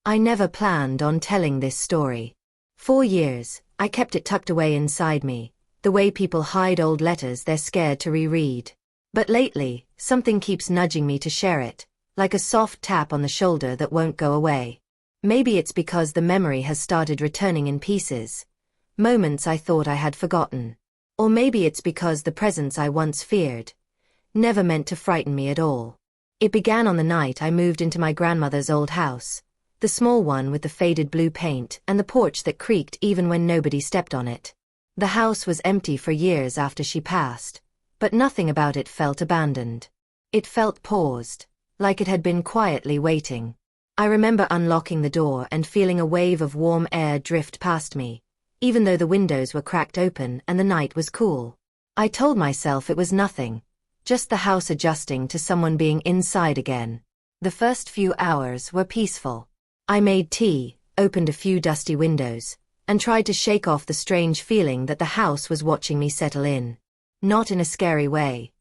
I never planned on telling this story. For years, I kept it tucked away inside me, the way people hide old letters they're scared to reread. But lately, something keeps nudging me to share it, like a soft tap on the shoulder that won't go away. Maybe it's because the memory has started returning in pieces, moments I thought I had forgotten. Or maybe it's because the presence I once feared never meant to frighten me at all. It began on the night I moved into my grandmother's old house, the small one with the faded blue paint and the porch that creaked even when nobody stepped on it. The house was empty for years after she passed, but nothing about it felt abandoned. It felt paused, like it had been quietly waiting. I remember unlocking the door and feeling a wave of warm air drift past me, even though the windows were cracked open and the night was cool. I told myself it was nothing, just the house adjusting to someone being inside again. The first few hours were peaceful. I made tea, opened a few dusty windows, and tried to shake off the strange feeling that the house was watching me settle in. Not in a scary way.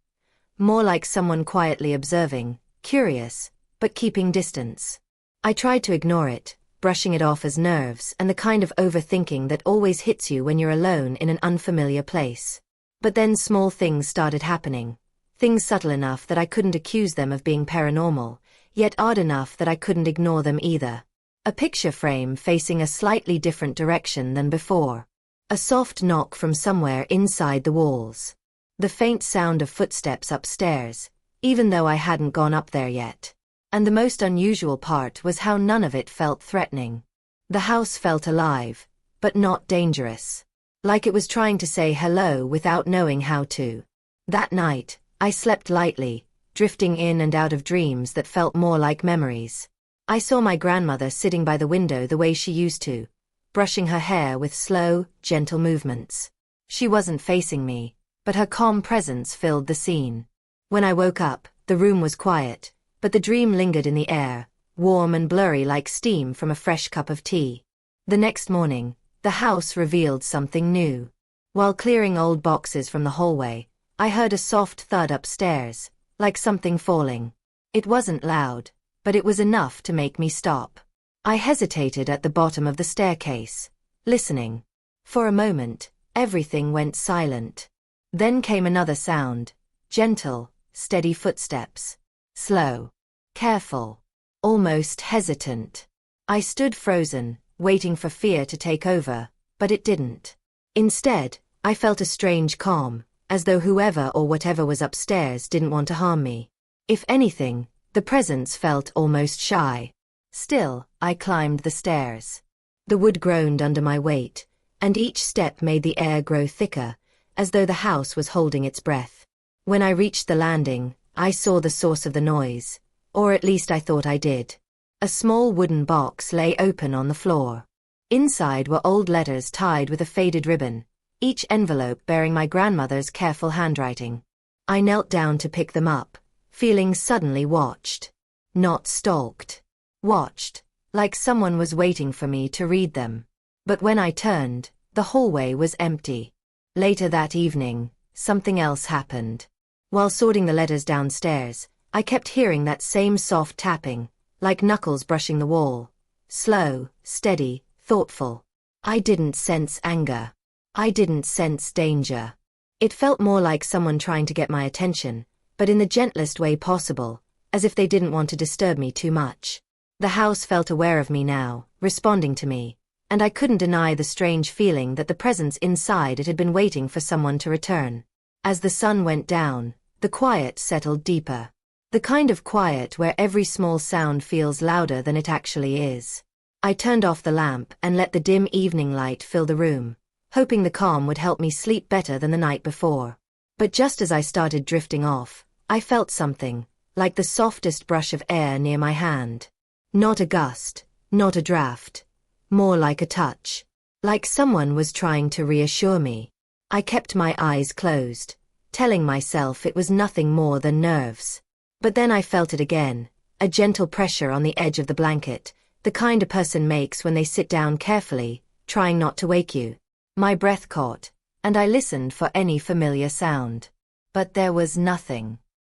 More like someone quietly observing, curious, but keeping distance. I tried to ignore it, brushing it off as nerves and the kind of overthinking that always hits you when you're alone in an unfamiliar place. But then small things started happening. Things subtle enough that I couldn't accuse them of being paranormal, yet odd enough that I couldn't ignore them either. A picture frame facing a slightly different direction than before. A soft knock from somewhere inside the walls. The faint sound of footsteps upstairs, even though I hadn't gone up there yet. And the most unusual part was how none of it felt threatening. The house felt alive, but not dangerous. Like it was trying to say hello without knowing how to. That night, I slept lightly, drifting in and out of dreams that felt more like memories. I saw my grandmother sitting by the window the way she used to, brushing her hair with slow, gentle movements. She wasn't facing me, but her calm presence filled the scene. When I woke up, the room was quiet, but the dream lingered in the air, warm and blurry like steam from a fresh cup of tea. The next morning, the house revealed something new. While clearing old boxes from the hallway, I heard a soft thud upstairs, like something falling. It wasn't loud, but it was enough to make me stop. I hesitated at the bottom of the staircase, listening. For a moment, everything went silent. Then came another sound, gentle, steady footsteps. Slow, careful, almost hesitant. I stood frozen, waiting for fear to take over, but it didn't. Instead, I felt a strange calm, as though whoever or whatever was upstairs didn't want to harm me. If anything, the presence felt almost shy. Still, I climbed the stairs. The wood groaned under my weight, and each step made the air grow thicker, as though the house was holding its breath. When I reached the landing, I saw the source of the noise, or at least I thought I did. A small wooden box lay open on the floor. Inside were old letters tied with a faded ribbon, each envelope bearing my grandmother's careful handwriting. I knelt down to pick them up, feeling suddenly watched. Not stalked. Watched, like someone was waiting for me to read them. But when I turned, the hallway was empty. Later that evening, something else happened. While sorting the letters downstairs, I kept hearing that same soft tapping, like knuckles brushing the wall. Slow, steady, thoughtful. I didn't sense anger. I didn't sense danger. It felt more like someone trying to get my attention, but in the gentlest way possible, as if they didn't want to disturb me too much. The house felt aware of me now, responding to me, and I couldn't deny the strange feeling that the presence inside it had been waiting for someone to return. As the sun went down, the quiet settled deeper. The kind of quiet where every small sound feels louder than it actually is. I turned off the lamp and let the dim evening light fill the room, hoping the calm would help me sleep better than the night before. But just as I started drifting off, I felt something, like the softest brush of air near my hand. Not a gust, not a draft. More like a touch. Like someone was trying to reassure me. I kept my eyes closed, telling myself it was nothing more than nerves. But then I felt it again, a gentle pressure on the edge of the blanket, the kind a person makes when they sit down carefully, trying not to wake you. My breath caught, and I listened for any familiar sound. But there was nothing.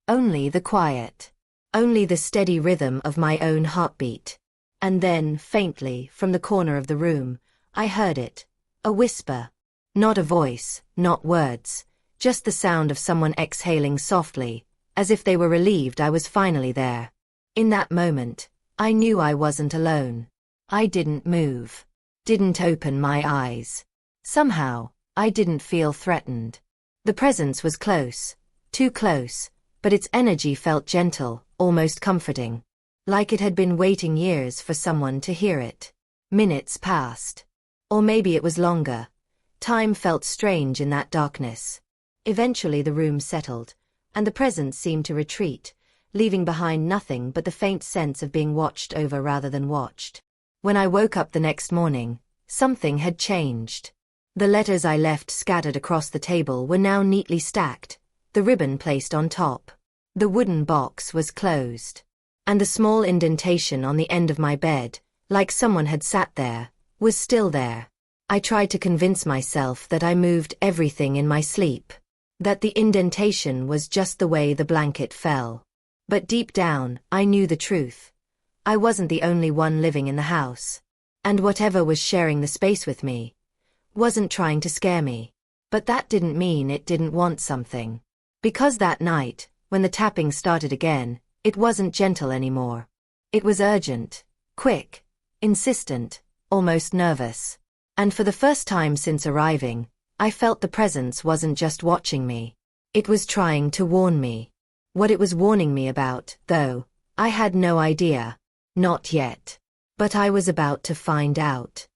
Only the quiet. Only the steady rhythm of my own heartbeat. And then, faintly, from the corner of the room, I heard it. A whisper. Not a voice, not words, just the sound of someone exhaling softly, as if they were relieved I was finally there. In that moment, I knew I wasn't alone. I didn't move. Didn't open my eyes. Somehow, I didn't feel threatened. The presence was close, too close, but its energy felt gentle, almost comforting. Like it had been waiting years for someone to hear it. Minutes passed. Or maybe it was longer. Time felt strange in that darkness. Eventually the room settled, and the presence seemed to retreat, leaving behind nothing but the faint sense of being watched over rather than watched. When I woke up the next morning, something had changed. The letters I left scattered across the table were now neatly stacked, the ribbon placed on top. The wooden box was closed. And the small indentation on the end of my bed, like someone had sat there, was still there. I tried to convince myself that I moved everything in my sleep. That the indentation was just the way the blanket fell. But deep down, I knew the truth. I wasn't the only one living in the house. And whatever was sharing the space with me wasn't trying to scare me. But that didn't mean it didn't want something. Because that night, when the tapping started again, it wasn't gentle anymore. It was urgent, quick, insistent, almost nervous. And for the first time since arriving, I felt the presence wasn't just watching me. It was trying to warn me. What it was warning me about, though, I had no idea. Not yet. But I was about to find out.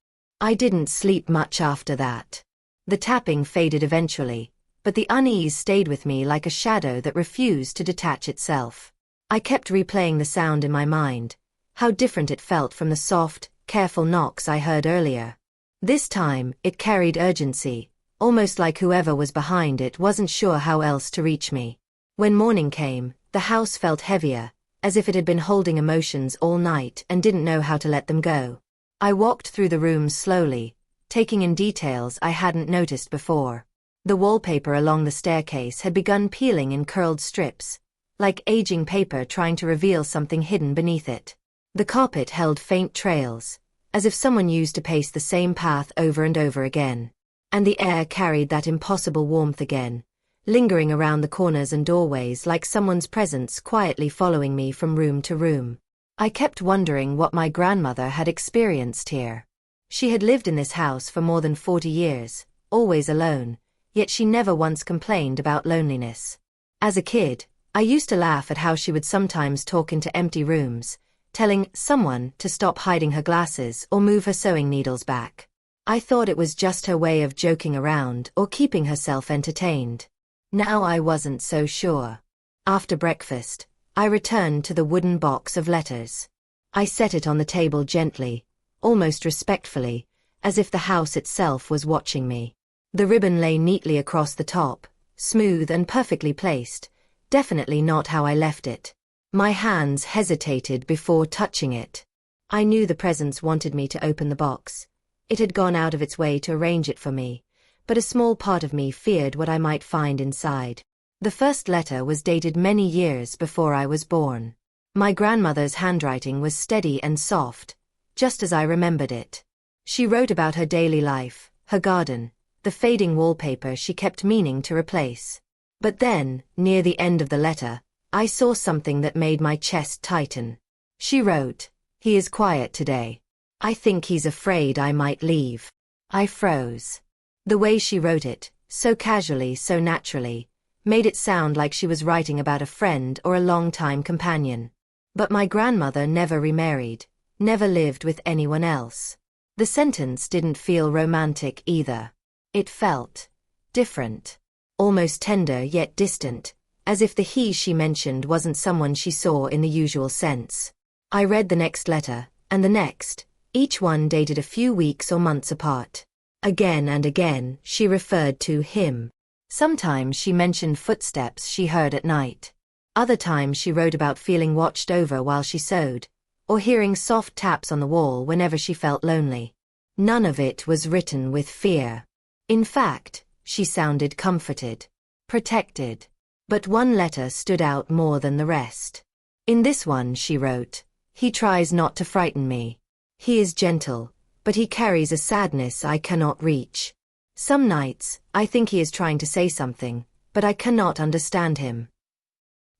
I didn't sleep much after that. The tapping faded eventually, but the unease stayed with me like a shadow that refused to detach itself. I kept replaying the sound in my mind, how different it felt from the soft, careful knocks I heard earlier. This time, it carried urgency, almost like whoever was behind it wasn't sure how else to reach me. When morning came, the house felt heavier, as if it had been holding emotions all night and didn't know how to let them go. I walked through the rooms slowly, taking in details I hadn't noticed before. The wallpaper along the staircase had begun peeling in curled strips, like aging paper trying to reveal something hidden beneath it. The carpet held faint trails, as if someone used to pace the same path over and over again. And the air carried that impossible warmth again, lingering around the corners and doorways like someone's presence quietly following me from room to room. I kept wondering what my grandmother had experienced here. She had lived in this house for more than 40 years, always alone, yet she never once complained about loneliness. As a kid, I used to laugh at how she would sometimes talk into empty rooms, telling someone to stop hiding her glasses or move her sewing needles back. I thought it was just her way of joking around or keeping herself entertained. Now I wasn't so sure. After breakfast, I returned to the wooden box of letters. I set it on the table gently, almost respectfully, as if the house itself was watching me. The ribbon lay neatly across the top, smooth and perfectly placed, definitely not how I left it. My hands hesitated before touching it. I knew the presence wanted me to open the box. It had gone out of its way to arrange it for me, but a small part of me feared what I might find inside. The first letter was dated many years before I was born. My grandmother's handwriting was steady and soft, just as I remembered it. She wrote about her daily life, her garden, the fading wallpaper she kept meaning to replace. But then, near the end of the letter, I saw something that made my chest tighten. She wrote, "He is quiet today. I think he's afraid I might leave." I froze. The way she wrote it, so casually, so naturally, made it sound like she was writing about a friend or a long-time companion. But my grandmother never remarried, never lived with anyone else. The sentence didn't feel romantic either. It felt different, almost tender yet distant, as if the he she mentioned wasn't someone she saw in the usual sense. I read the next letter, and the next, each one dated a few weeks or months apart. Again and again, she referred to him. Sometimes she mentioned footsteps she heard at night. Other times she wrote about feeling watched over while she sewed, or hearing soft taps on the wall whenever she felt lonely. None of it was written with fear. In fact, she sounded comforted, protected. But one letter stood out more than the rest. In this one she wrote, "He tries not to frighten me. He is gentle, but he carries a sadness I cannot reach. Some nights, I think he is trying to say something, but I cannot understand him.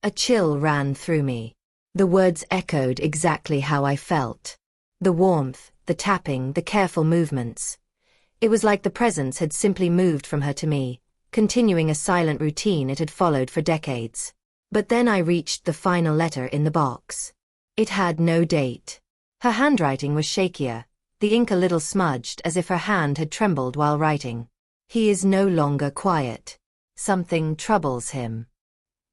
A chill ran through me. The words echoed exactly how I felt. The warmth, the tapping, the careful movements. It was like the presence had simply moved from her to me, continuing a silent routine it had followed for decades. But then I reached the final letter in the box. It had no date. Her handwriting was shakier, the ink a little smudged as if her hand had trembled while writing. He is no longer quiet. Something troubles him.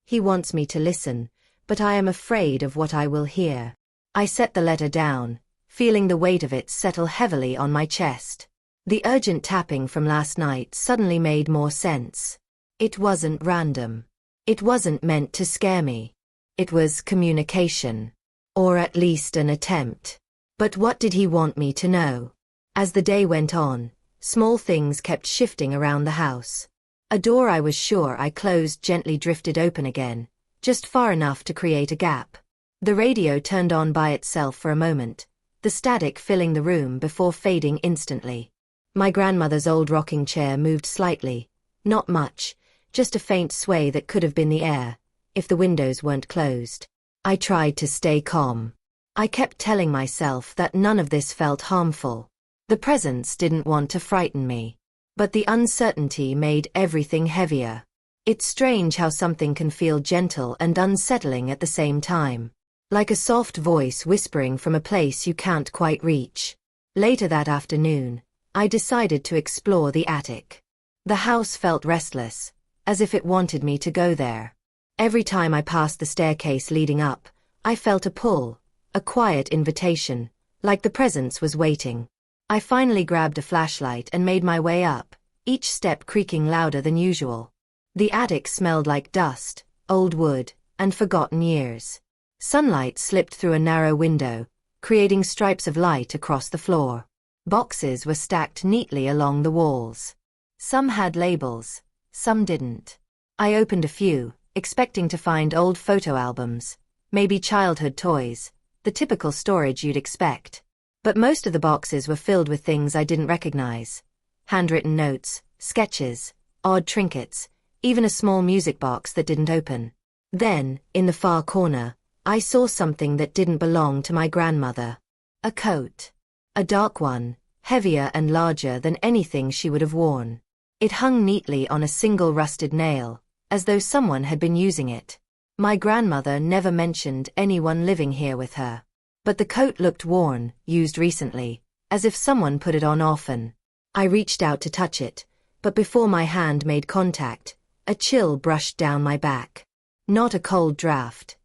He wants me to listen, but I am afraid of what I will hear. I set the letter down, feeling the weight of it settle heavily on my chest. The urgent tapping from last night suddenly made more sense. It wasn't random. It wasn't meant to scare me. It was communication. Or at least an attempt. But what did he want me to know? As the day went on, small things kept shifting around the house. A door I was sure I closed gently drifted open again, just far enough to create a gap. The radio turned on by itself for a moment, the static filling the room before fading instantly. My grandmother's old rocking chair moved slightly, not much, just a faint sway that could have been the air, if the windows weren't closed. I tried to stay calm. I kept telling myself that none of this felt harmful. The presence didn't want to frighten me. But the uncertainty made everything heavier. It's strange how something can feel gentle and unsettling at the same time. Like a soft voice whispering from a place you can't quite reach. Later that afternoon, I decided to explore the attic. The house felt restless, as if it wanted me to go there. Every time I passed the staircase leading up, I felt a pull, a quiet invitation, like the presence was waiting. I finally grabbed a flashlight and made my way up, each step creaking louder than usual. The attic smelled like dust, old wood, and forgotten years. Sunlight slipped through a narrow window, creating stripes of light across the floor. Boxes were stacked neatly along the walls. Some had labels, some didn't. I opened a few, expecting to find old photo albums, maybe childhood toys, the typical storage you'd expect. But most of the boxes were filled with things I didn't recognize. Handwritten notes, sketches, odd trinkets, even a small music box that didn't open. Then, in the far corner, I saw something that didn't belong to my grandmother. A coat. A dark one, heavier and larger than anything she would have worn. It hung neatly on a single rusted nail, as though someone had been using it. My grandmother never mentioned anyone living here with her. But the coat looked worn, used recently, as if someone put it on often. I reached out to touch it, but before my hand made contact, a chill brushed down my back. Not a cold draft.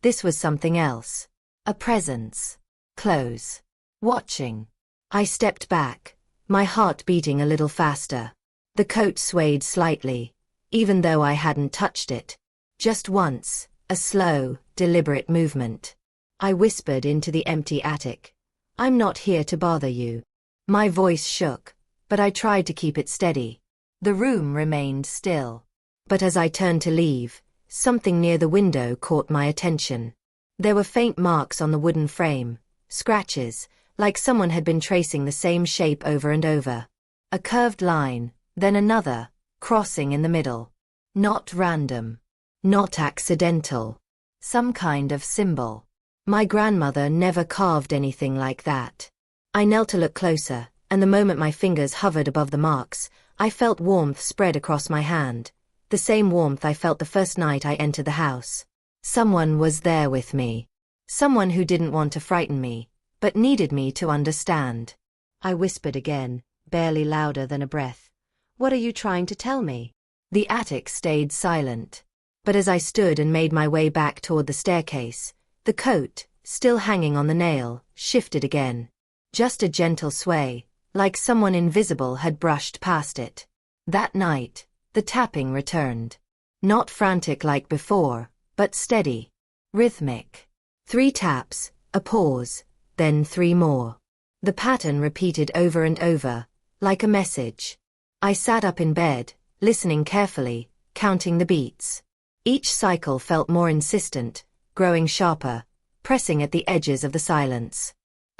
This was something else. A presence. Close. Watching. I stepped back, my heart beating a little faster. The coat swayed slightly, even though I hadn't touched it. Just once, a slow, deliberate movement. I whispered into the empty attic. "I'm not here to bother you." My voice shook, but I tried to keep it steady. The room remained still. But as I turned to leave, something near the window caught my attention. There were faint marks on the wooden frame, scratches, like someone had been tracing the same shape over and over. A curved line, then another, crossing in the middle. Not random. Not accidental. Some kind of symbol. My grandmother never carved anything like that. I knelt to look closer, and the moment my fingers hovered above the marks, I felt warmth spread across my hand. The same warmth I felt the first night I entered the house. Someone was there with me. Someone who didn't want to frighten me, but needed me to understand. I whispered again, barely louder than a breath. "What are you trying to tell me?" The attic stayed silent. But as I stood and made my way back toward the staircase, the coat, still hanging on the nail, shifted again. Just a gentle sway, like someone invisible had brushed past it. That night, the tapping returned. Not frantic like before, but steady. Rhythmic. 3 taps, a pause, then 3 more. The pattern repeated over and over, like a message. I sat up in bed, listening carefully, counting the beats. Each cycle felt more insistent, growing sharper, pressing at the edges of the silence.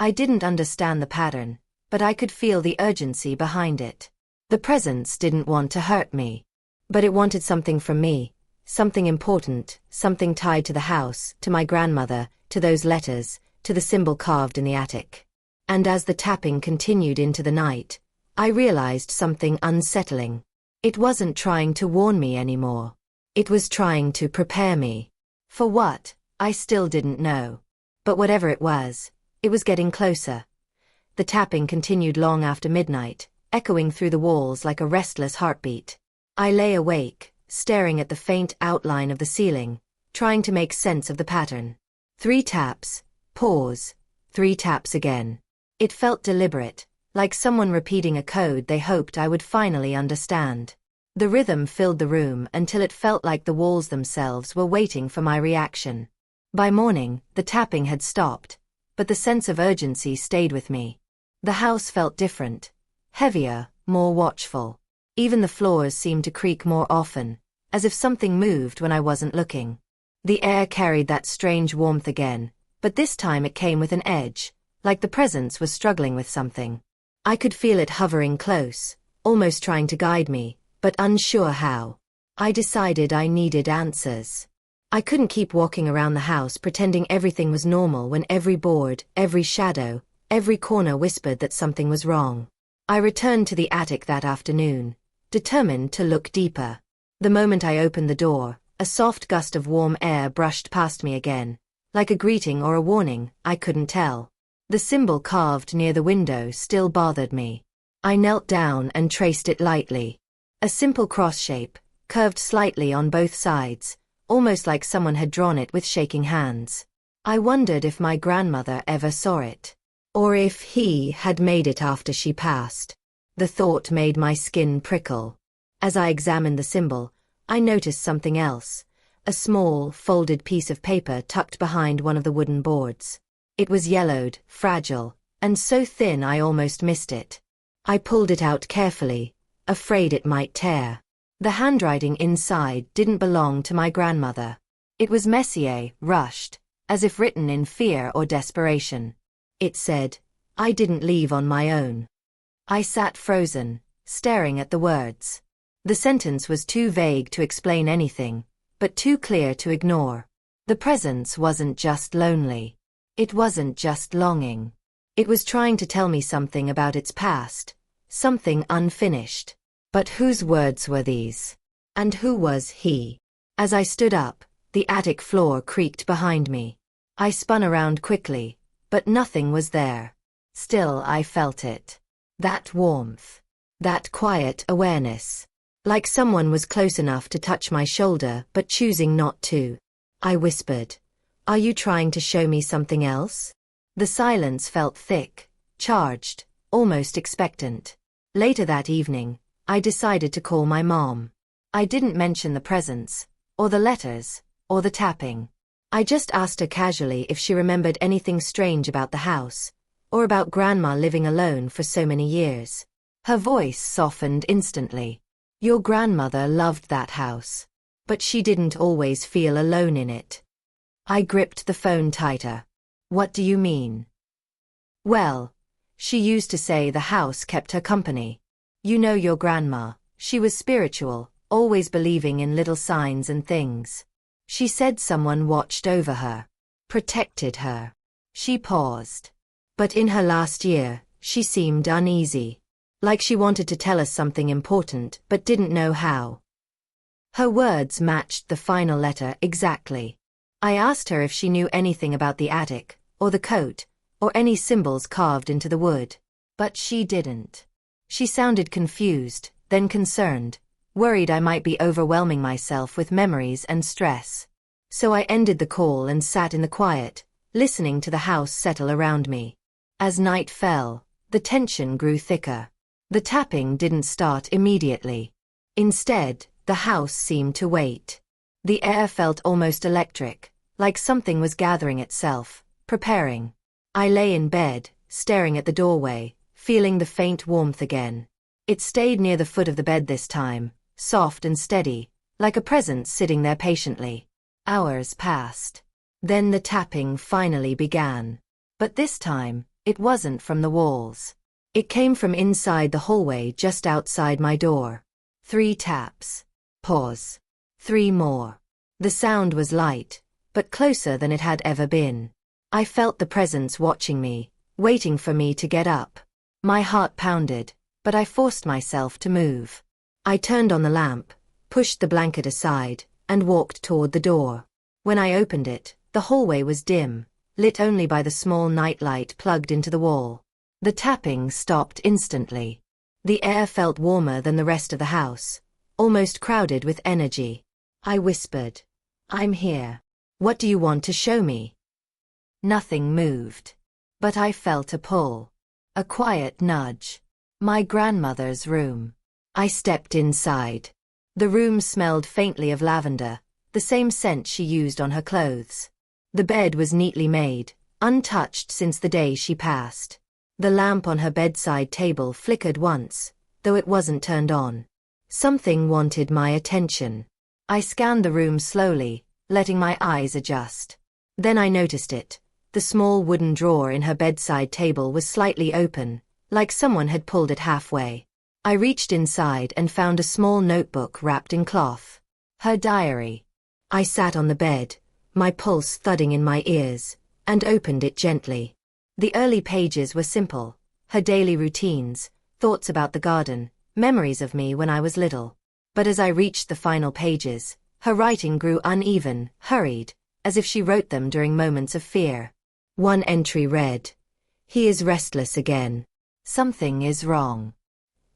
I didn't understand the pattern, but I could feel the urgency behind it. The presence didn't want to hurt me, but it wanted something from me, something important, something tied to the house, to my grandmother, to those letters, to the symbol carved in the attic. And as the tapping continued into the night, I realized something unsettling. It wasn't trying to warn me anymore. It was trying to prepare me. For what? I still didn't know. But whatever it was getting closer. The tapping continued long after midnight, echoing through the walls like a restless heartbeat. I lay awake, staring at the faint outline of the ceiling, trying to make sense of the pattern. 3 taps, pause, 3 taps again. It felt deliberate, like someone repeating a code they hoped I would finally understand. The rhythm filled the room until it felt like the walls themselves were waiting for my reaction. By morning, the tapping had stopped, but the sense of urgency stayed with me. The house felt different, heavier, more watchful. Even the floors seemed to creak more often, as if something moved when I wasn't looking. The air carried that strange warmth again, but this time it came with an edge, like the presence was struggling with something. I could feel it hovering close, almost trying to guide me, but unsure how. I decided I needed answers. I couldn't keep walking around the house pretending everything was normal when every board, every shadow, every corner whispered that something was wrong. I returned to the attic that afternoon, determined to look deeper. The moment I opened the door, a soft gust of warm air brushed past me again, like a greeting or a warning, I couldn't tell. The symbol carved near the window still bothered me. I knelt down and traced it lightly. A simple cross shape, curved slightly on both sides, almost like someone had drawn it with shaking hands. I wondered if my grandmother ever saw it, or if he had made it after she passed. The thought made my skin prickle. As I examined the symbol, I noticed something else, a small, folded piece of paper tucked behind one of the wooden boards. It was yellowed, fragile, and so thin I almost missed it. I pulled it out carefully, afraid it might tear. The handwriting inside didn't belong to my grandmother. It was messy, rushed, as if written in fear or desperation. It said, "I didn't leave on my own." I sat frozen, staring at the words. The sentence was too vague to explain anything, but too clear to ignore. The presence wasn't just lonely. It wasn't just longing. It was trying to tell me something about its past, something unfinished. But whose words were these? And who was he? As I stood up, the attic floor creaked behind me. I spun around quickly, but nothing was there. Still I felt it. That warmth. That quiet awareness. Like someone was close enough to touch my shoulder but choosing not to. I whispered, "Are you trying to show me something else?" The silence felt thick, charged, almost expectant. Later that evening, I decided to call my mom. I didn't mention the presents, or the letters, or the tapping. I just asked her casually if she remembered anything strange about the house, or about Grandma living alone for so many years. Her voice softened instantly. "Your grandmother loved that house. But she didn't always feel alone in it." I gripped the phone tighter. "What do you mean?" "Well, she used to say the house kept her company. You know your grandma, she was spiritual, always believing in little signs and things. She said someone watched over her, protected her." She paused. "But in her last year, she seemed uneasy. Like she wanted to tell us something important but didn't know how." Her words matched the final letter exactly. I asked her if she knew anything about the attic, or the coat, or any symbols carved into the wood. But she didn't. She sounded confused, then concerned, worried I might be overwhelming myself with memories and stress. So I ended the call and sat in the quiet, listening to the house settle around me. As night fell, the tension grew thicker. The tapping didn't start immediately. Instead, the house seemed to wait. The air felt almost electric, like something was gathering itself, preparing. I lay in bed, staring at the doorway, feeling the faint warmth again. It stayed near the foot of the bed this time, soft and steady, like a presence sitting there patiently. Hours passed. Then the tapping finally began. But this time, It wasn't from the walls. It came from inside the hallway just outside my door. 3 taps. Pause. 3 more. The sound was light, but closer than it had ever been. I felt the presence watching me, waiting for me to get up. My heart pounded, but I forced myself to move. I turned on the lamp, pushed the blanket aside, and walked toward the door. When I opened it, the hallway was dim, lit only by the small nightlight plugged into the wall. The tapping stopped instantly. The air felt warmer than the rest of the house, almost crowded with energy. I whispered, "I'm here. What do you want to show me?" Nothing moved. But I felt a pull. A quiet nudge. My grandmother's room. I stepped inside. The room smelled faintly of lavender, the same scent she used on her clothes. The bed was neatly made, untouched since the day she passed. The lamp on her bedside table flickered once, though it wasn't turned on. Something wanted my attention. I scanned the room slowly, letting my eyes adjust. Then I noticed it. The small wooden drawer in her bedside table was slightly open, like someone had pulled it halfway. I reached inside and found a small notebook wrapped in cloth. Her diary. I sat on the bed, my pulse thudding in my ears, and opened it gently. The early pages were simple. Her daily routines, thoughts about the garden, memories of me when I was little. But as I reached the final pages, her writing grew uneven, hurried, as if she wrote them during moments of fear. One entry read, "He is restless again. Something is wrong.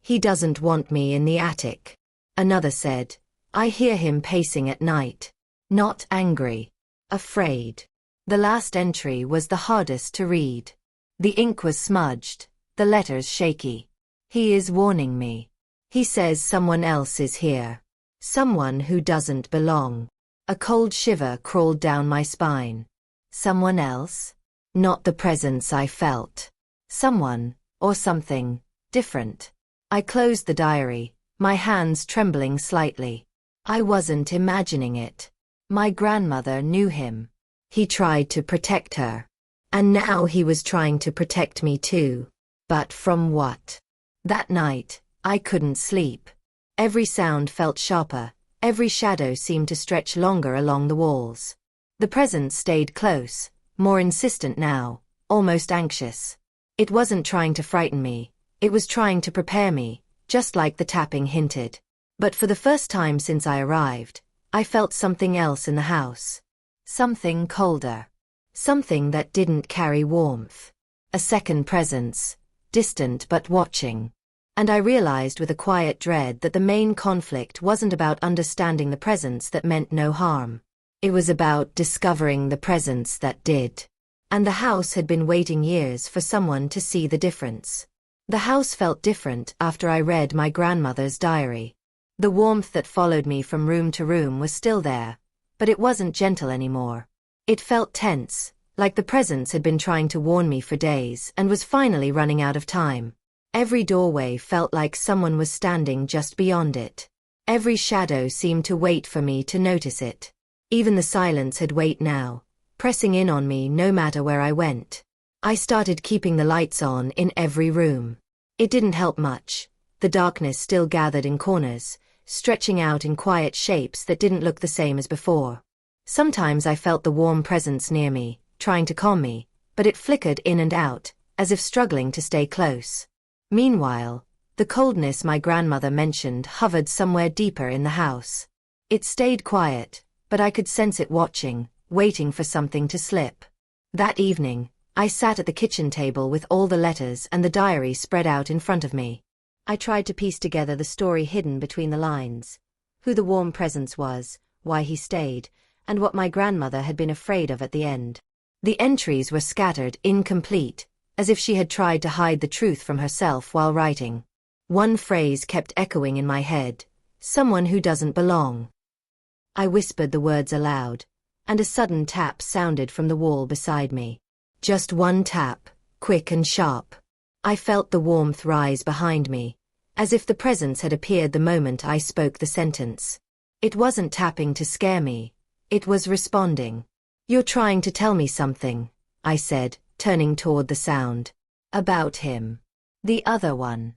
He doesn't want me in the attic." Another said, "I hear him pacing at night. Not angry. Afraid." The last entry was the hardest to read. The ink was smudged, the letters shaky. "He is warning me. He says someone else is here. Someone who doesn't belong." A cold shiver crawled down my spine. Someone else? Not the presence I felt. Someone, or something, different. I closed the diary, my hands trembling slightly. I wasn't imagining it. My grandmother knew him. He tried to protect her. And now he was trying to protect me too. But from what? That night, I couldn't sleep. Every sound felt sharper, every shadow seemed to stretch longer along the walls. The presence stayed close, more insistent now, almost anxious. It wasn't trying to frighten me, it was trying to prepare me, just like the tapping hinted. But for the first time since I arrived, I felt something else in the house. Something colder. Something that didn't carry warmth. A second presence, distant but watching. And I realized with a quiet dread that the main conflict wasn't about understanding the presence that meant no harm. It was about discovering the presence that did. And the house had been waiting years for someone to see the difference. The house felt different after I read my grandmother's diary. The warmth that followed me from room to room was still there, but it wasn't gentle anymore. It felt tense, like the presence had been trying to warn me for days and was finally running out of time. Every doorway felt like someone was standing just beyond it. Every shadow seemed to wait for me to notice it. Even the silence had weight now, pressing in on me no matter where I went. I started keeping the lights on in every room. It didn't help much. The darkness still gathered in corners, stretching out in quiet shapes that didn't look the same as before. Sometimes I felt the warm presence near me, trying to calm me, but it flickered in and out, as if struggling to stay close. Meanwhile, the coldness my grandmother mentioned hovered somewhere deeper in the house. It stayed quiet, but I could sense it watching, waiting for something to slip. That evening, I sat at the kitchen table with all the letters and the diary spread out in front of me. I tried to piece together the story hidden between the lines. Who the warm presence was, why he stayed, and what my grandmother had been afraid of at the end. The entries were scattered, incomplete, as if she had tried to hide the truth from herself while writing. One phrase kept echoing in my head, "Someone who doesn't belong." I whispered the words aloud, and a sudden tap sounded from the wall beside me. Just one tap, quick and sharp. I felt the warmth rise behind me, as if the presence had appeared the moment I spoke the sentence. It wasn't tapping to scare me, it was responding. "You're trying to tell me something," I said, turning toward the sound. About him. The other one.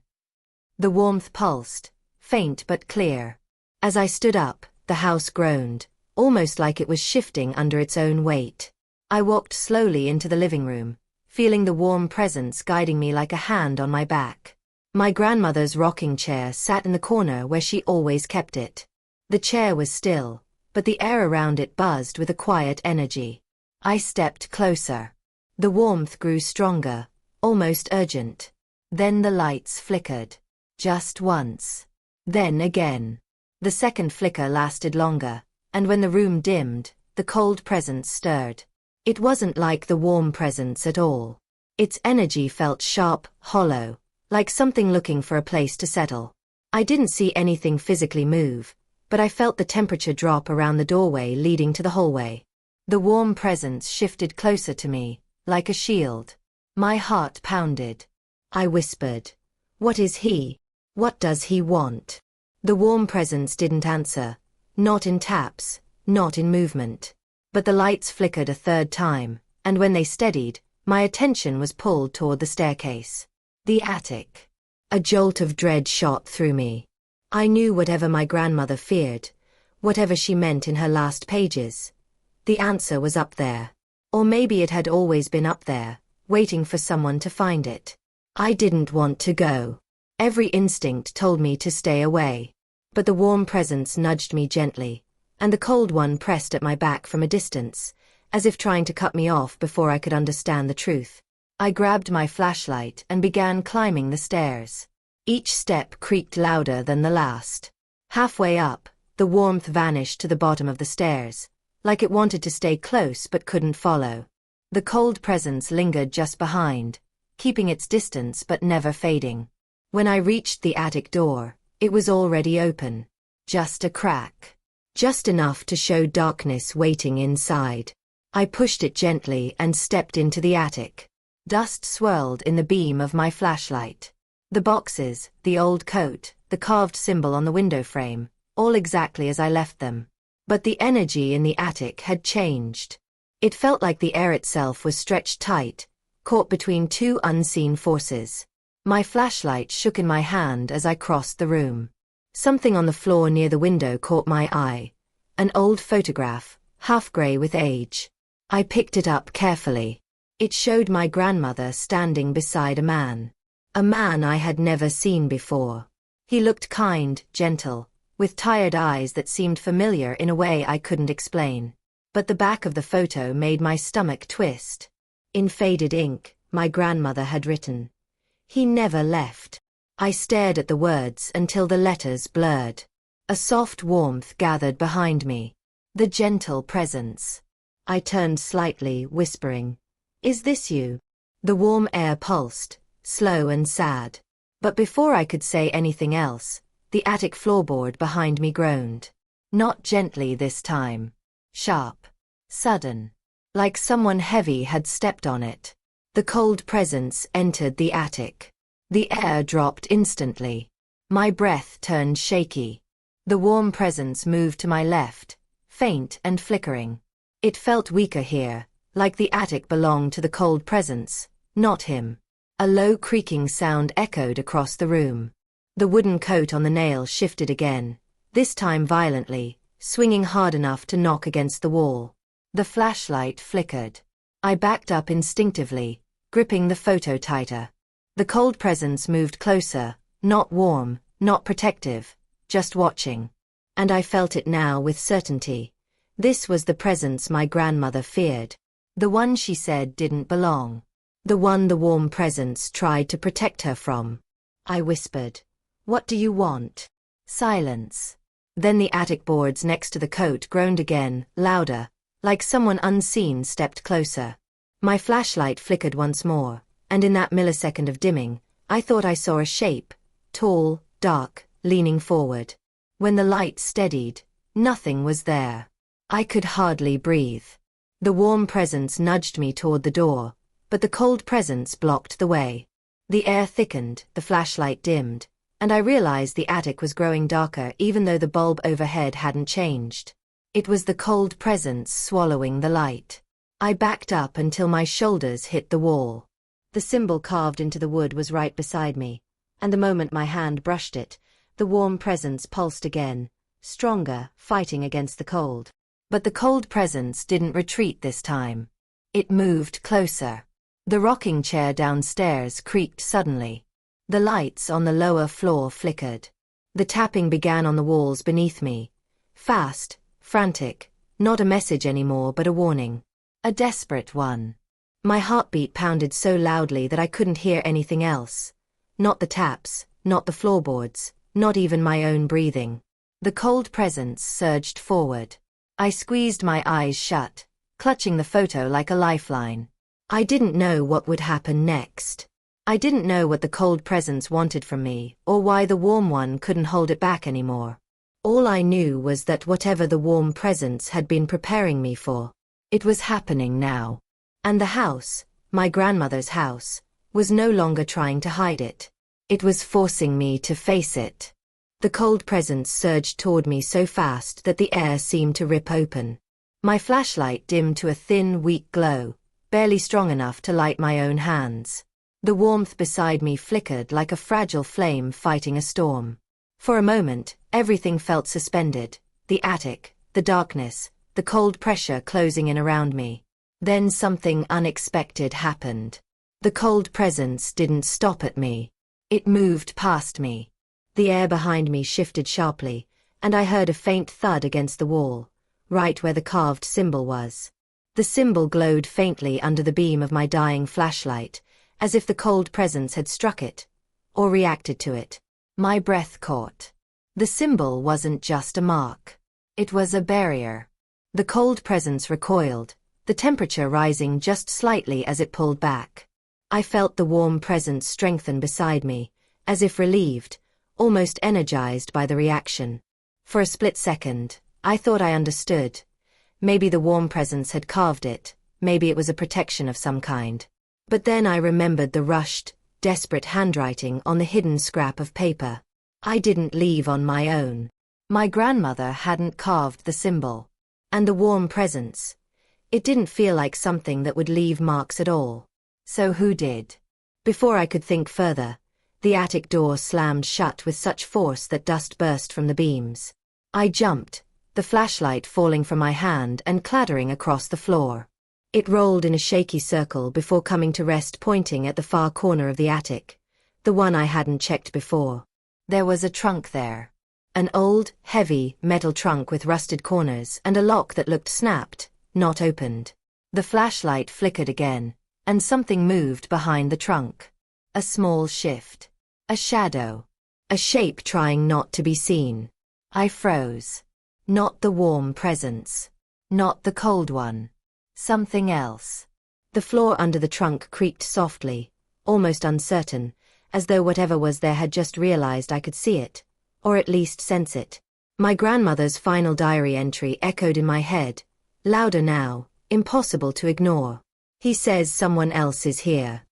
The warmth pulsed, faint but clear. As I stood up, the house groaned, almost like it was shifting under its own weight. I walked slowly into the living room, feeling the warm presence guiding me like a hand on my back. My grandmother's rocking chair sat in the corner where she always kept it. The chair was still, but the air around it buzzed with a quiet energy. I stepped closer. The warmth grew stronger, almost urgent. Then the lights flickered. Just once. Then again. The second flicker lasted longer, and when the room dimmed, the cold presence stirred. It wasn't like the warm presence at all. Its energy felt sharp, hollow, like something looking for a place to settle. I didn't see anything physically move, but I felt the temperature drop around the doorway leading to the hallway. The warm presence shifted closer to me, like a shield. My heart pounded. I whispered, "What is he? What does he want?" The warm presence didn't answer, not in taps, not in movement. But the lights flickered a third time, and when they steadied, my attention was pulled toward the staircase. The attic. A jolt of dread shot through me. I knew whatever my grandmother feared, whatever she meant in her last pages. The answer was up there. Or maybe it had always been up there, waiting for someone to find it. I didn't want to go. Every instinct told me to stay away. But the warm presence nudged me gently, and the cold one pressed at my back from a distance, as if trying to cut me off before I could understand the truth. I grabbed my flashlight and began climbing the stairs. Each step creaked louder than the last. Halfway up, the warmth vanished to the bottom of the stairs, like it wanted to stay close but couldn't follow. The cold presence lingered just behind, keeping its distance but never fading. When I reached the attic door, it was already open. Just a crack. Just enough to show darkness waiting inside. I pushed it gently and stepped into the attic. Dust swirled in the beam of my flashlight. The boxes, the old coat, the carved symbol on the window frame, all exactly as I left them. But the energy in the attic had changed. It felt like the air itself was stretched tight, caught between two unseen forces. My flashlight shook in my hand as I crossed the room. Something on the floor near the window caught my eye. An old photograph, half gray with age. I picked it up carefully. It showed my grandmother standing beside a man. A man I had never seen before. He looked kind, gentle, with tired eyes that seemed familiar in a way I couldn't explain. But the back of the photo made my stomach twist. In faded ink, my grandmother had written, "He never left." I stared at the words until the letters blurred. A soft warmth gathered behind me. The gentle presence. I turned slightly, whispering, "Is this you?" The warm air pulsed, slow and sad. But before I could say anything else, the attic floorboard behind me groaned. Not gently this time. Sharp. Sudden. Like someone heavy had stepped on it. The cold presence entered the attic. The air dropped instantly. My breath turned shaky. The warm presence moved to my left, faint and flickering. It felt weaker here, like the attic belonged to the cold presence, not him. A low creaking sound echoed across the room. The wooden coat on the nail shifted again, this time violently, swinging hard enough to knock against the wall. The flashlight flickered. I backed up instinctively, gripping the photo tighter. The cold presence moved closer, not warm, not protective, just watching. And I felt it now with certainty. This was the presence my grandmother feared. The one she said didn't belong. The one the warm presence tried to protect her from. I whispered, "What do you want?" Silence. Then the attic boards next to the coat groaned again, louder, like someone unseen stepped closer. My flashlight flickered once more, and in that millisecond of dimming, I thought I saw a shape, tall, dark, leaning forward. When the light steadied, nothing was there. I could hardly breathe. The warm presence nudged me toward the door, but the cold presence blocked the way. The air thickened, the flashlight dimmed, and I realized the attic was growing darker even though the bulb overhead hadn't changed. It was the cold presence swallowing the light. I backed up until my shoulders hit the wall. The symbol carved into the wood was right beside me, and the moment my hand brushed it, the warm presence pulsed again, stronger, fighting against the cold. But the cold presence didn't retreat this time. It moved closer. The rocking chair downstairs creaked suddenly. The lights on the lower floor flickered. The tapping began on the walls beneath me. Fast, frantic, not a message anymore but a warning. A desperate one. My heartbeat pounded so loudly that I couldn't hear anything else. Not the taps, not the floorboards, not even my own breathing. The cold presence surged forward. I squeezed my eyes shut, clutching the photo like a lifeline. I didn't know what would happen next. I didn't know what the cold presence wanted from me, or why the warm one couldn't hold it back anymore. All I knew was that whatever the warm presence had been preparing me for, it was happening now. And the house, my grandmother's house, was no longer trying to hide it. It was forcing me to face it. The cold presence surged toward me so fast that the air seemed to rip open. My flashlight dimmed to a thin, weak glow, barely strong enough to light my own hands. The warmth beside me flickered like a fragile flame fighting a storm. For a moment, everything felt suspended. The attic, the darkness, the cold pressure closing in around me. Then something unexpected happened. The cold presence didn't stop at me. It moved past me. The air behind me shifted sharply, and I heard a faint thud against the wall, right where the carved symbol was. The symbol glowed faintly under the beam of my dying flashlight, as if the cold presence had struck it, or reacted to it. My breath caught. The symbol wasn't just a mark. It was a barrier. The cold presence recoiled, the temperature rising just slightly as it pulled back. I felt the warm presence strengthen beside me, as if relieved, almost energized by the reaction. For a split second, I thought I understood. Maybe the warm presence had carved it, maybe it was a protection of some kind. But then I remembered the rushed, desperate handwriting on the hidden scrap of paper. I didn't leave on my own. My grandmother hadn't carved the symbol. And the warm presence. It didn't feel like something that would leave marks at all. So who did? Before I could think further, the attic door slammed shut with such force that dust burst from the beams. I jumped, the flashlight falling from my hand and clattering across the floor. It rolled in a shaky circle before coming to rest pointing at the far corner of the attic, the one I hadn't checked before. There was a trunk there. An old, heavy, metal trunk with rusted corners and a lock that looked snapped, not opened. The flashlight flickered again, and something moved behind the trunk. A small shift. A shadow. A shape trying not to be seen. I froze. Not the warm presence. Not the cold one. Something else. The floor under the trunk creaked softly, almost uncertain, as though whatever was there had just realized I could see it, or at least sense it. My grandmother's final diary entry echoed in my head, louder now, impossible to ignore. He says someone else is here.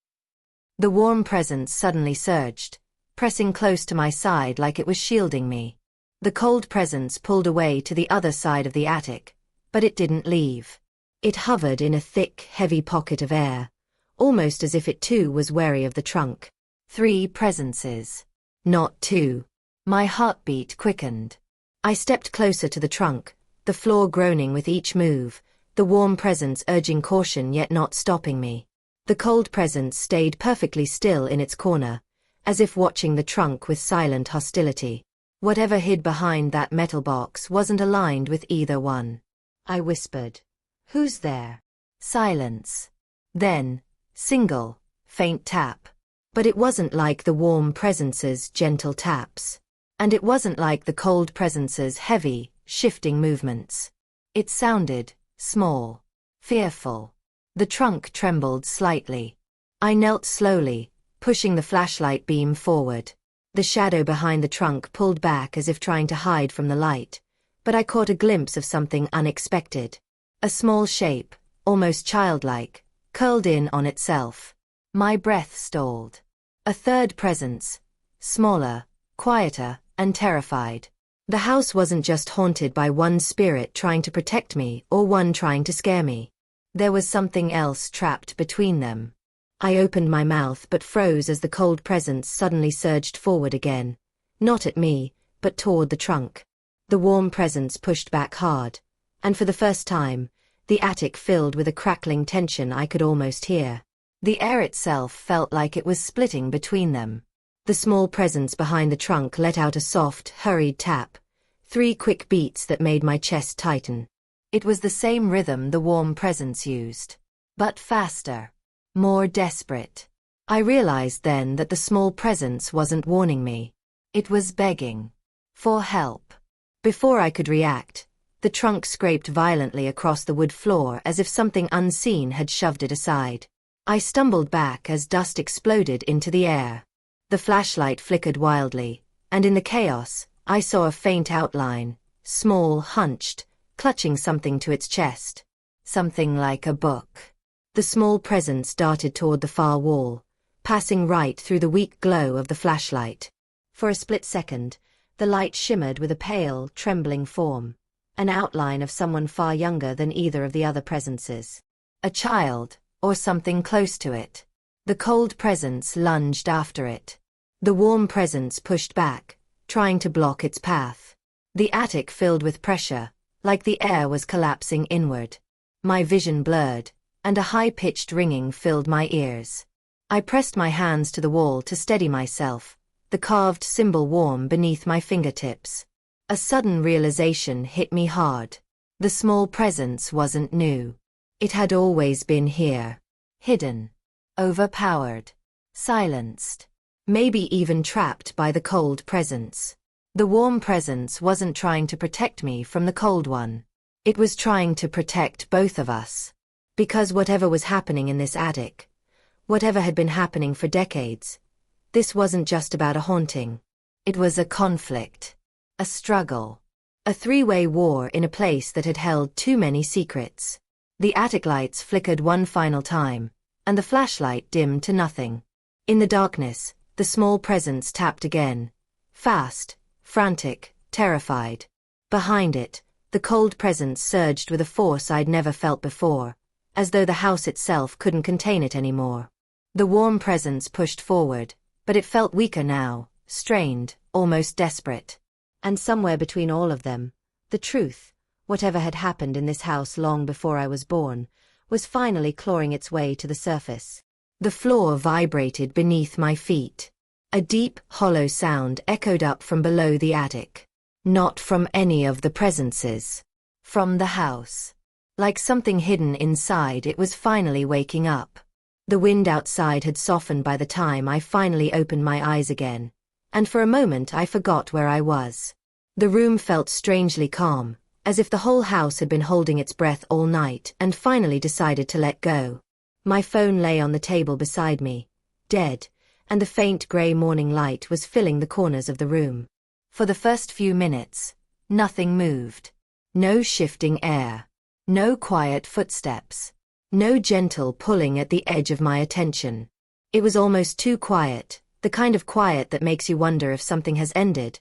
The warm presence suddenly surged, pressing close to my side like it was shielding me. The cold presence pulled away to the other side of the attic, but it didn't leave. It hovered in a thick, heavy pocket of air, almost as if it too was wary of the trunk. 3 presences. Not 2. My heartbeat quickened. I stepped closer to the trunk, the floor groaning with each move, the warm presence urging caution yet not stopping me. The cold presence stayed perfectly still in its corner, as if watching the trunk with silent hostility. Whatever hid behind that metal box wasn't aligned with either one. I whispered, "Who's there?" Silence. Then, single, faint tap. But it wasn't like the warm presence's gentle taps. And it wasn't like the cold presence's heavy, shifting movements. It sounded small, fearful. The trunk trembled slightly. I knelt slowly, pushing the flashlight beam forward. The shadow behind the trunk pulled back as if trying to hide from the light, but I caught a glimpse of something unexpected. A small shape, almost childlike, curled in on itself. My breath stalled. A third presence, smaller, quieter, and terrified. The house wasn't just haunted by one spirit trying to protect me or one trying to scare me. There was something else trapped between them. I opened my mouth but froze as the cold presence suddenly surged forward again. Not at me, but toward the trunk. The warm presence pushed back hard, and for the first time, the attic filled with a crackling tension I could almost hear. The air itself felt like it was splitting between them. The small presence behind the trunk let out a soft, hurried tap, 3 quick beats that made my chest tighten. It was the same rhythm the warm presence used, but faster, more desperate. I realized then that the small presence wasn't warning me. It was begging for help. Before I could react, the trunk scraped violently across the wood floor as if something unseen had shoved it aside. I stumbled back as dust exploded into the air. The flashlight flickered wildly, and in the chaos, I saw a faint outline, small, hunched, clutching something to its chest. Something like a book. The small presence darted toward the far wall, passing right through the weak glow of the flashlight. For a split second, the light shimmered with a pale, trembling form, an outline of someone far younger than either of the other presences. A child, or something close to it. The cold presence lunged after it. The warm presence pushed back, trying to block its path. The attic filled with pressure, like the air was collapsing inward. My vision blurred, and a high-pitched ringing filled my ears. I pressed my hands to the wall to steady myself, the carved symbol warm beneath my fingertips. A sudden realization hit me hard. The small presence wasn't new. It had always been here. Hidden. Overpowered. Silenced. Maybe even trapped by the cold presence. The warm presence wasn't trying to protect me from the cold one. It was trying to protect both of us. Because whatever was happening in this attic, whatever had been happening for decades, this wasn't just about a haunting. It was a conflict. A struggle. A 3-way war in a place that had held too many secrets. The attic lights flickered one final time, and the flashlight dimmed to nothing. In the darkness, the small presence tapped again. Fast, frantic, terrified. Behind it, the cold presence surged with a force I'd never felt before, as though the house itself couldn't contain it anymore. The warm presence pushed forward, but it felt weaker now, strained, almost desperate. And somewhere between all of them, the truth, whatever had happened in this house long before I was born, was finally clawing its way to the surface. The floor vibrated beneath my feet. A deep, hollow sound echoed up from below the attic. Not from any of the presences. From the house. Like something hidden inside, it was finally waking up. The wind outside had softened by the time I finally opened my eyes again, and for a moment I forgot where I was. The room felt strangely calm, as if the whole house had been holding its breath all night and finally decided to let go. My phone lay on the table beside me, dead, and the faint gray morning light was filling the corners of the room. For the first few minutes, nothing moved. No shifting air. No quiet footsteps. No gentle pulling at the edge of my attention. It was almost too quiet, the kind of quiet that makes you wonder if something has ended,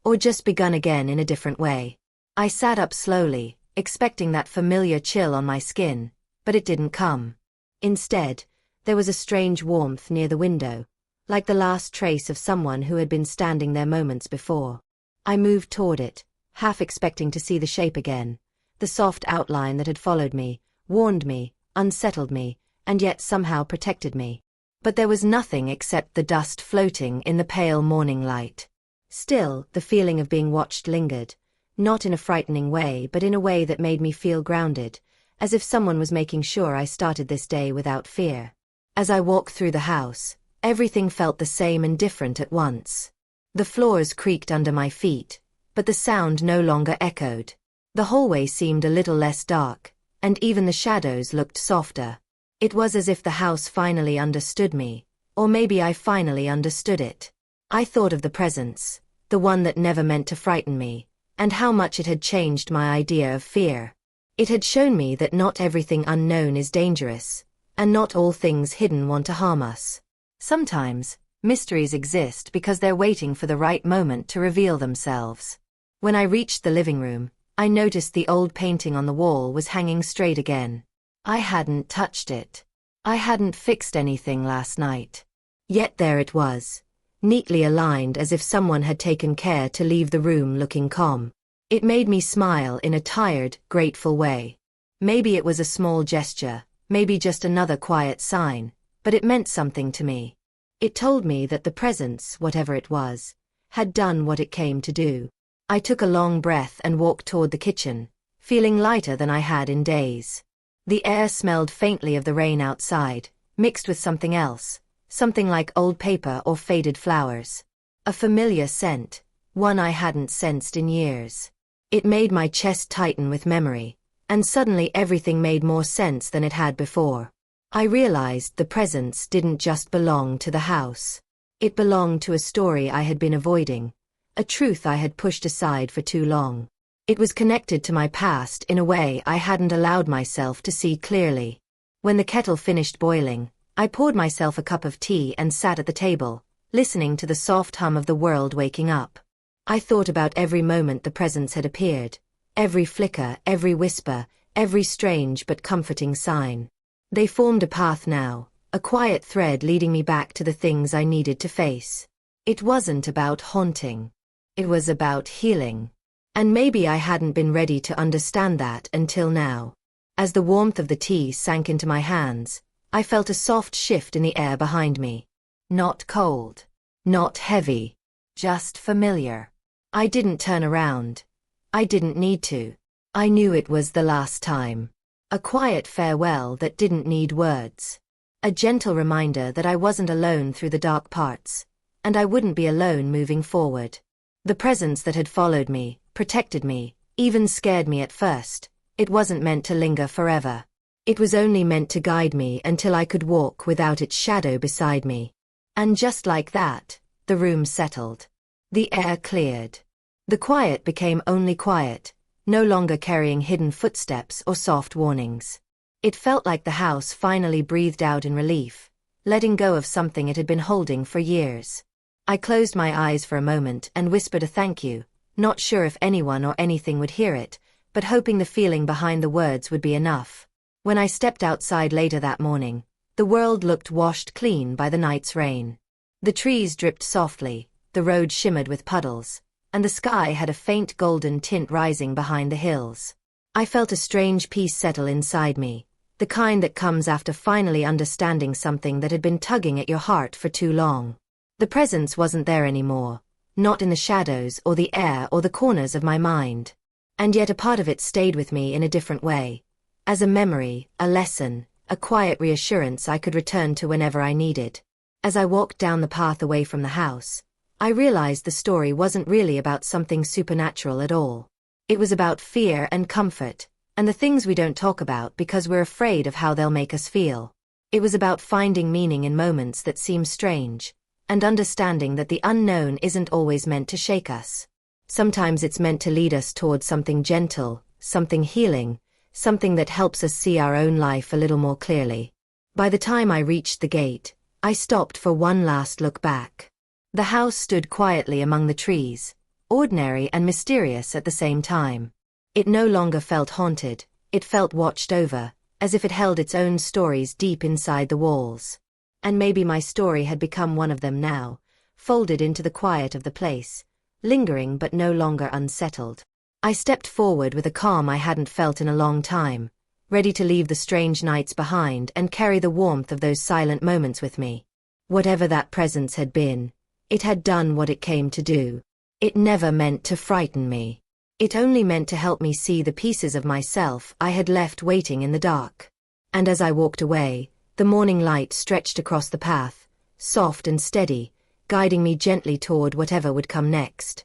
or just begun again in a different way. I sat up slowly, expecting that familiar chill on my skin, but it didn't come. Instead, there was a strange warmth near the window, like the last trace of someone who had been standing there moments before. I moved toward it, half expecting to see the shape again, the soft outline that had followed me, warned me, unsettled me, and yet somehow protected me. But there was nothing except the dust floating in the pale morning light. Still, the feeling of being watched lingered, not in a frightening way but in a way that made me feel grounded, as if someone was making sure I started this day without fear. As I walked through the house, everything felt the same and different at once. The floors creaked under my feet, but the sound no longer echoed. The hallway seemed a little less dark, and even the shadows looked softer. It was as if the house finally understood me, or maybe I finally understood it. I thought of the presence, the one that never meant to frighten me, and how much it had changed my idea of fear. It had shown me that not everything unknown is dangerous, and not all things hidden want to harm us. Sometimes, mysteries exist because they're waiting for the right moment to reveal themselves. When I reached the living room, I noticed the old painting on the wall was hanging straight again. I hadn't touched it. I hadn't fixed anything last night. Yet there it was, neatly aligned as if someone had taken care to leave the room looking calm. It made me smile in a tired, grateful way. Maybe it was a small gesture, maybe just another quiet sign, but it meant something to me. It told me that the presence, whatever it was, had done what it came to do. I took a long breath and walked toward the kitchen, feeling lighter than I had in days. The air smelled faintly of the rain outside, mixed with something else, something like old paper or faded flowers. A familiar scent, one I hadn't sensed in years. It made my chest tighten with memory, and suddenly everything made more sense than it had before. I realized the presence didn't just belong to the house. It belonged to a story I had been avoiding, a truth I had pushed aside for too long. It was connected to my past in a way I hadn't allowed myself to see clearly. When the kettle finished boiling, I poured myself a cup of tea and sat at the table, listening to the soft hum of the world waking up. I thought about every moment the presence had appeared, every flicker, every whisper, every strange but comforting sign. They formed a path now, a quiet thread leading me back to the things I needed to face. It wasn't about haunting. It was about healing. And maybe I hadn't been ready to understand that until now. As the warmth of the tea sank into my hands, I felt a soft shift in the air behind me. Not cold. Not heavy. Just familiar. I didn't turn around. I didn't need to. I knew it was the last time. A quiet farewell that didn't need words. A gentle reminder that I wasn't alone through the dark parts, and I wouldn't be alone moving forward. The presence that had followed me, protected me, even scared me at first. It wasn't meant to linger forever. It was only meant to guide me until I could walk without its shadow beside me. And just like that, the room settled. The air cleared. The quiet became only quiet, no longer carrying hidden footsteps or soft warnings. It felt like the house finally breathed out in relief, letting go of something it had been holding for years. I closed my eyes for a moment and whispered a thank you, not sure if anyone or anything would hear it, but hoping the feeling behind the words would be enough. When I stepped outside later that morning, the world looked washed clean by the night's rain. The trees dripped softly, the road shimmered with puddles, and the sky had a faint golden tint rising behind the hills. I felt a strange peace settle inside me, the kind that comes after finally understanding something that had been tugging at your heart for too long. The presence wasn't there anymore, not in the shadows or the air or the corners of my mind. And yet a part of it stayed with me in a different way, as a memory, a lesson, a quiet reassurance I could return to whenever I needed. As I walked down the path away from the house, I realized the story wasn't really about something supernatural at all. It was about fear and comfort, and the things we don't talk about because we're afraid of how they'll make us feel. It was about finding meaning in moments that seem strange, and understanding that the unknown isn't always meant to shake us. Sometimes it's meant to lead us towards something gentle, something healing, something that helps us see our own life a little more clearly. By the time I reached the gate, I stopped for one last look back. The house stood quietly among the trees, ordinary and mysterious at the same time. It no longer felt haunted, it felt watched over, as if it held its own stories deep inside the walls. And maybe my story had become one of them now, folded into the quiet of the place, lingering but no longer unsettled. I stepped forward with a calm I hadn't felt in a long time, ready to leave the strange nights behind and carry the warmth of those silent moments with me. Whatever that presence had been, it had done what it came to do. It never meant to frighten me. It only meant to help me see the pieces of myself I had left waiting in the dark. And as I walked away, the morning light stretched across the path, soft and steady, guiding me gently toward whatever would come next.